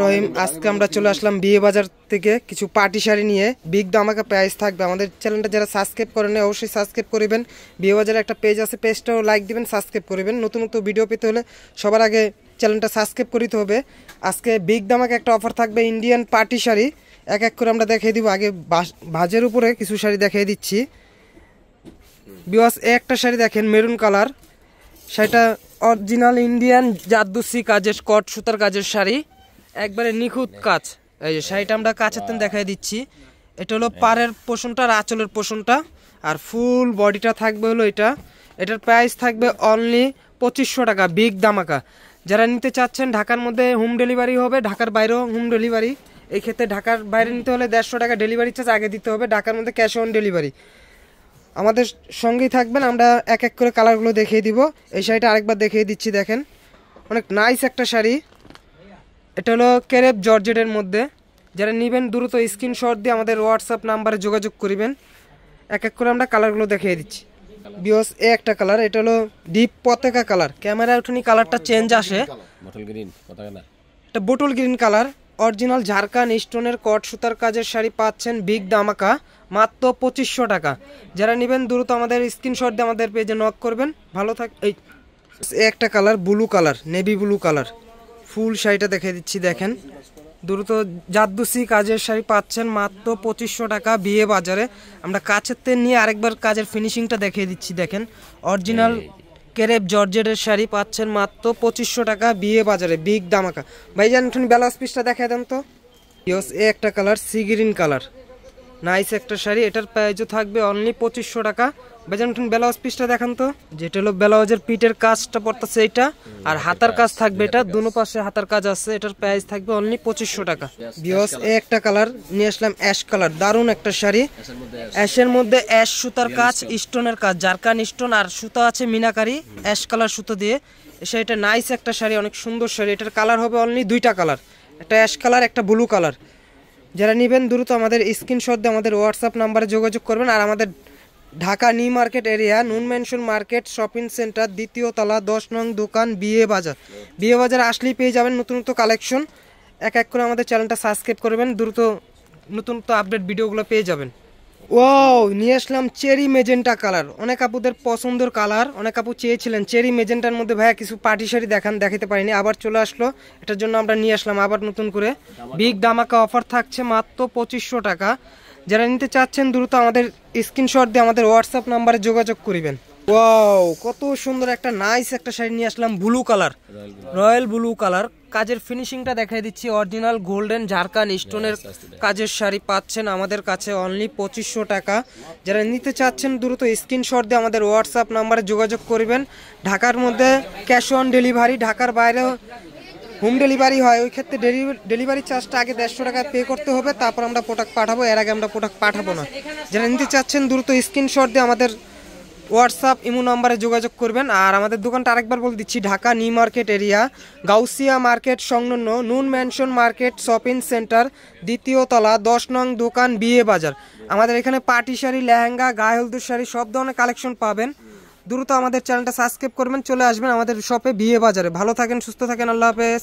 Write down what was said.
রহিম, আজকে আমরা চলে আসলাম বিয়ে বাজার থেকে কিছু পার্টি শাড়ি নিয়ে। বিগ ধামাকা প্রাইস থাকবে। আমাদের চ্যানেলটা যারা সাবস্ক্রাইব করেন অবশ্যই সাবস্ক্রাইব করবেন। বিয়ে বাজারে একটা পেজ আছে, পেজটাও লাইক দিবেন, সাবস্ক্রাইব করবেন। নতুন নতুন ভিডিও পেতে হলে সবার আগে চ্যানেলটা সাবস্ক্রাইব করতে হবে। আজকে বিগ ধামাকা একটা অফার থাকবে ইন্ডিয়ান পার্টি শাড়ি, এক এক করে আমরা দেখিয়ে দিব। আগে ভাজের উপরে কিছু শাড়ি দেখিয়ে দিচ্ছি। বিকজ একটা শাড়ি দেখেন মেরুন কালার, শাড়িটা অরিজিনাল ইন্ডিয়ান জারদৌসি কাজের কট সুতার কাজের শাড়ি, একবারে নিখুঁত কাজ। এই যে শাড়িটা আমরা কাছের তেন দেখাই দিচ্ছি। এটা হলো পাড়ের পোষণটা আর আঁচলের পোষণটা, আর ফুল বডিটা থাকবে হলো এটা। এটার প্রাইস থাকবে অনলি 2500 টাকা, বিগ ধামাকা। যারা নিতে চাচ্ছেন ঢাকার মধ্যে হোম ডেলিভারি হবে, ঢাকার বাইরেও হোম ডেলিভারি। এই ক্ষেত্রে ঢাকার বাইরে নিতে হলে 150 টাকা ডেলিভারি চার্জ আগে দিতে হবে, ঢাকার মধ্যে ক্যাশ অন ডেলিভারি। আমাদের সঙ্গেই থাকবেন, আমরা এক এক করে কালারগুলো দেখিয়ে দিব। এই শাড়িটা আরেকবার দেখিয়ে দিচ্ছি, দেখেন অনেক নাইস একটা শাড়ি। এটা হলো ক্রেপ জর্জেটের মধ্যে। যারা নেবেন দ্রুত স্ক্রিনশট দিয়ে আমাদের হোয়াটসঅ্যাপ নাম্বারে যোগাযোগ করবেন। এক এক করে আমরা কালারগুলো দেখিয়ে দিচ্ছি। বিকজ এ একটা কালার, এটা হলো ডিপ পতাকা কালার। ক্যামেরায় উঠুনি কালারটা চেঞ্জ আসে, এটা বোটল গ্রিন কালার। অরিজিনাল ঝাড়খান স্টোনের কট সুতার কাজের শাড়ি পাচ্ছেন বিগ ধামাকা মাত্র 2500 টাকা। যারা নেবেন দ্রুত আমাদের স্ক্রিনশট দিয়ে আমাদের পেজে নক করবেন। ভালো থাক। এই একটা colour blue colour, navy blue colour, full শাড়িটা দেখিয়ে দিচ্ছি। দেখেন দ্রুত জারদৌসি কাজের শাড়ি পাচ্ছেন মাত্র 2500 টাকা বিয়ে বাজারে। আমরা কাছের থেকে নিয়ে আরেকবার কাজের ফিনিশিংটা দেখিয়ে দিচ্ছি। দেখেন অরিজিনাল ক্রেপ জর্জেটের শাড়ি পাচ্ছেন মাত্র 2500 টাকা বিয়ে বাজারে, বিগ ধামাকা। ভাইজান তুমি ব্লাউজ পিসটা দেখায় দেন তো। এ একটা colour sea green colour, nice একটা শাড়ি। এটার প্রাইসও থাকবে অনলি 2500 টাকা। ভাইজান তুমি ব্লাউজ পিসটা দেখান তো। যেটা হলো ব্লাউজের পিঠের কাজটা পড়তেছে এইটা, আর হাতার কাজ থাকবে এটা, দুনো পাশে হাতার কাজ আছে। এটার প্রাইস থাকবে অনলি 2500 টাকা। বিকজ এ একটা কালার নিয়ে আসলাম অ্যাশ কালার, দারুণ একটা শাড়ি। অ্যাশের মধ্যে অ্যাশ সুতার কাজ, স্টোনের কাজ, ঝাড়খান স্টোন, আর সুতা আছে মিনাকারি অ্যাশ কালার সুতো দিয়ে। এটা নাইস একটা শাড়ি, অনেক সুন্দর শাড়ি। এটার কালার হবে অনলি দুইটা কালার, একটা অ্যাশ কালার একটা ব্লু কালার। যারা নেবেন দ্রুত আমাদের স্ক্রিনশট দিয়ে আমাদের হোয়াটসঅ্যাপ নাম্বারে যোগাযোগ করবেন। আর আমাদের ঢাকা নিউ মার্কেট এরিয়া নুন মেনশন মার্কেট শপিং সেন্টার, 2য় তলা, 10 নং দোকান, বিয়ে বাজার। বিয়ে বাজারে আসলেই পেয়ে যাবেন নতুন নতুন কালেকশন। এক এক করে আমাদের চ্যানেলটা সাবস্ক্রাইব করবেন, দ্রুত নতুন নতুন আপডেট ভিডিওগুলো পেয়ে যাবেন। ওয়াও, নিয়ে আসলাম চেরি মেজেন্টা কালার, অনেক আপুদের পছন্দের কালার। অনেক আপু চেয়েছিলেন চেরি মেজেন্টার মধ্যে ভাইয়া কিছু পার্টি শাড়ি দেখান, দেখাতে পারিনি, আবার চলে আসলো। এটার জন্য আমরা নিয়ে আসলাম আবার নতুন করে। বিগ ধামাকা অফার থাকছে মাত্র 2500 টাকা। যারা নিতে চাচ্ছেন দ্রুত আমাদের স্ক্রিনশট দিয়ে আমাদের হোয়াটসঅ্যাপ নাম্বারে যোগাযোগ করিবেন। ওয়াও, কত সুন্দর একটা নাইস একটা শাড়ি নিয়ে আসলাম, blue colour, royal blue colour. কাজের ফিনিশিংটা দেখাই দিচ্ছি। অরিজিনাল গোল্ডেন ঝাড়খান স্টোনের কাজের শাড়ি পাচ্ছেন আমাদের কাছে অনলি 2500 টাকা। যারা নিতে চাচ্ছেন দ্রুত স্ক্রিনশট দিয়ে আমাদের হোয়াটসঅ্যাপ নাম্বারে যোগাযোগ করবেন। ঢাকার মধ্যে ক্যাশ অন ডেলিভারি, ঢাকার বাইরেও হোম ডেলিভারি হয়। ওই ক্ষেত্রে ডেলিভারি চার্জটা আগে 150 টাকা পে করতে হবে, তারপর আমরা প্রোডাক্ট পাঠাবো। এর আগে আমরা প্রোডাক্ট পাঠাবো না। যারা নিতে চাচ্ছেন দ্রুত স্ক্রিনশট দিয়ে আমাদের হোয়াটসঅ্যাপ ইমো নাম্বারে যোগাযোগ করবেন। আর আমাদের দোকানটা আরেকবার বলে দিচ্ছি, Dhaka new market area Gausia market সংলগ্ন নুন ম্যানশন মার্কেট শপিং সেন্টার, 2য় তলা, 10 নং দোকান, বিয়ে বাজার। আমাদের এখানে পার্টি শাড়ি, লেহেঙ্গা, গায়ে হলুদের শাড়ি সব ধরনের কালেকশন পাবেন। দ্রুত আমাদের চ্যানেলটা সাবস্ক্রাইব করবেন, চলে আসবেন আমাদের শপে বিয়ে বাজারে। ভালো থাকেন, সুস্থ থাকেন, আল্লাহ হাফেজ।